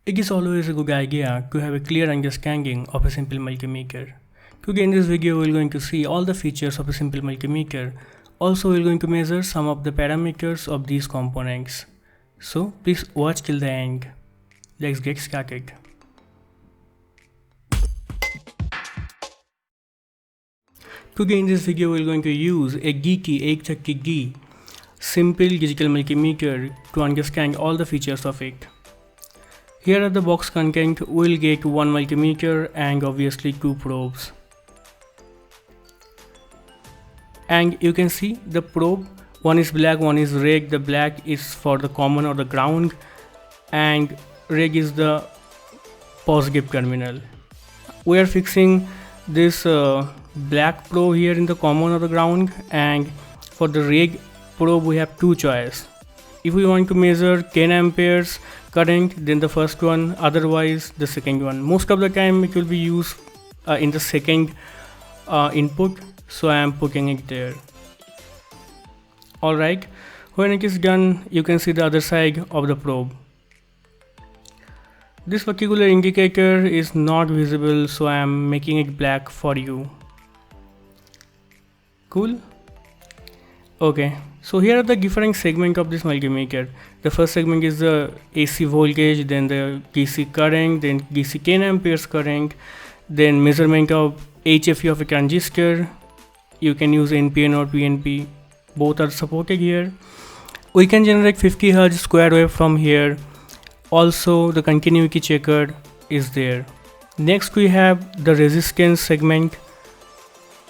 It is always a good idea to have a clear understanding of a simple multimeter. Today in this video we are going to see all the features of a simple multimeter. Also we are going to measure some of the parameters of these components. So please watch till the end. Let's get started. Today in this video we are going to use a DT830D simple digital multimeter to understand all the features of it. Here are the box content. We'll get one multimeter and obviously two probes. And you can see the probe, one is black, one is red. The black is for the common or the ground and red is the positive terminal. We are fixing this black probe here in the common or the ground, and for the red probe we have two choices. If we want to measure 10 amperes current, then the first one, otherwise the second one. Most of the time it will be used in the second input, so I am putting it there. Alright, when it is done you can see the other side of the probe. This particular indicator is not visible, so I am making it black for you. Cool? Okay, so here are the different segments of this multimeter. The first segment is the AC voltage, then the DC current, then DC 10 amperes current, then measurement of HFE of a transistor. You can use NPN or PNP, both are supported here. We can generate 50 Hz square wave from here. Also the continuity checker is there. Next we have the resistance segment,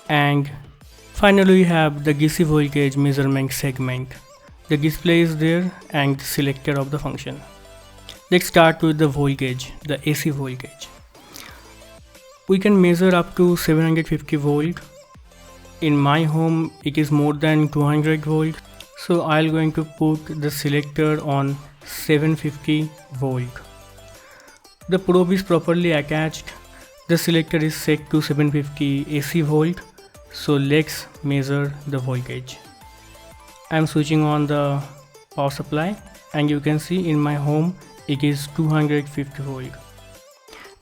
and finally we have the DC voltage measurement segment. The display is there and the selector of the function. Let's start with the voltage, the AC voltage. We can measure up to 750 volt. In my home it is more than 200 volt. So I'm going to put the selector on 750 volt. The probe is properly attached. The selector is set to 750 AC volt. So let's measure the voltage. I am switching on the power supply and you can see in my home it is 250 volt.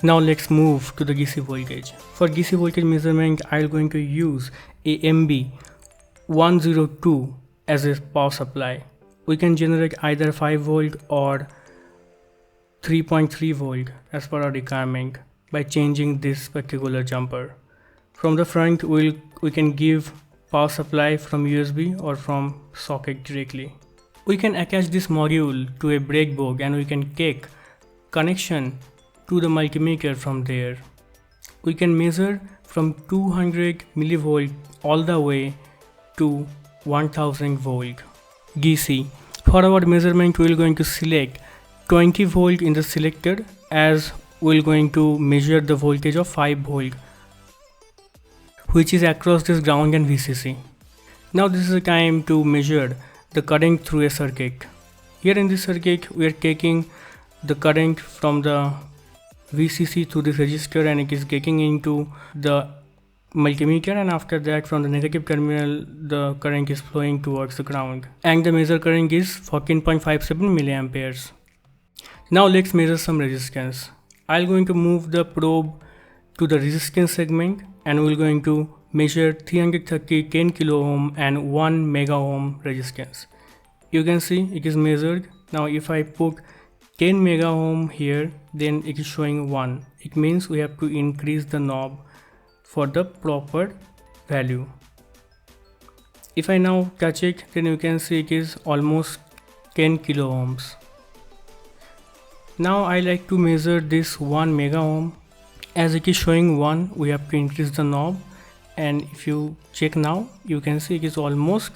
Now let's move to the DC voltage. For DC voltage measurement I am going to use a MB102 as a power supply. We can generate either 5 volt or 3.3 volt as per our requirement by changing this particular jumper. From the front we can give power supply from USB or from socket directly. We can attach this module to a breadboard and we can take connection to the multimeter from there. We can measure from 200 millivolt all the way to 1000 volt DC. For our measurement we are going to select 20 volt in the selector, as we are going to measure the voltage of 5 volt which is across this ground and VCC. Now this is the time to measure the current through a circuit. Here in this circuit we are taking the current from the VCC to this resistor and it is getting into the multimeter, and after that from the negative terminal the current is flowing towards the ground and the measured current is 14.57 milliamperes. Now let's measure some resistance. I'm going to move the probe to the resistance segment and we're going to measure 330 10 kilo ohm and 1 mega ohm resistance. You can see it is measured. Now if I put 10 mega ohm here, then it is showing 1. It means we have to increase the knob for the proper value. If I now touch it, then you can see it is almost 10 kilo ohms. Now I like to measure this 1 mega ohm. As it is showing 1, we have to increase the knob, and if you check now you can see it is almost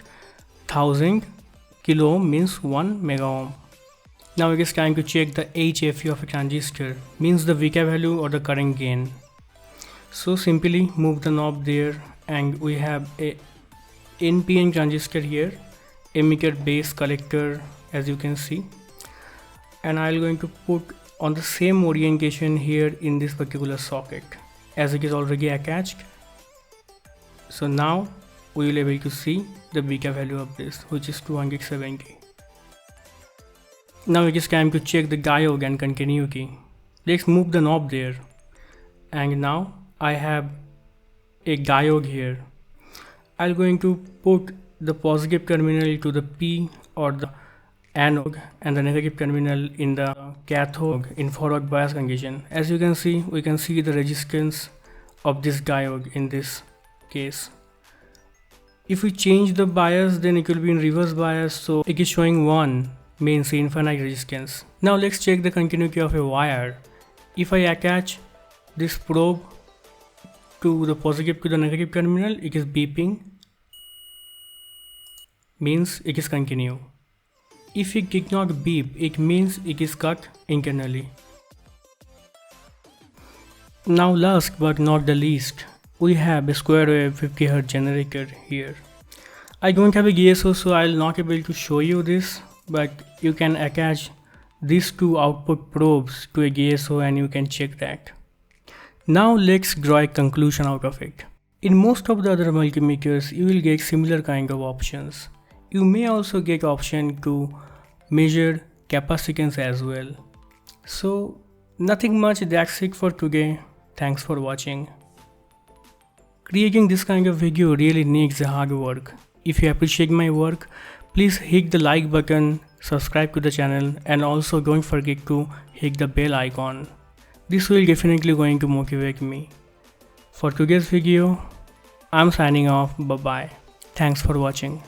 1000 kilo ohm, means 1 mega ohm. Now it is time to check the HFE of a transistor, means the VK value or the current gain. So simply move the knob there and we have a NPN transistor here, emitter base collector, as you can see, and I'm going to put on the same orientation here in this particular socket as it is already attached. So now we will be able to see the beta value of this, which is 270. Now it is time to check the diode and continuity. Let's move the knob there. And now I have a diode here. I'm going to put the positive terminal to the P or the anode and the negative terminal in the cathode in forward bias condition. As you can see, we can see the resistance of this diode in this case. If we change the bias, then it will be in reverse bias, so it is showing 1 means infinite resistance. Now let's check the continuity of a wire. If I attach this probe to the positive to the negative terminal, it is beeping, means it is continue. If it did not beep, it means it is cut internally. Now last but not the least, we have a square wave 50 Hz generator here. I don't have a DSO, so I'll not able to show you this, but you can attach these two output probes to a DSO and you can check that. Now let's draw a conclusion out of it. In most of the other multimeters, you will get similar kind of options. You may also get option to measure capacitance as well. So nothing much, that's it for today. Thanks for watching. Creating this kind of video really needs hard work. If you appreciate my work, please hit the like button, subscribe to the channel, and also don't forget to hit the bell icon. This will definitely going to motivate me. For today's video, I'm signing off. Bye bye. Thanks for watching.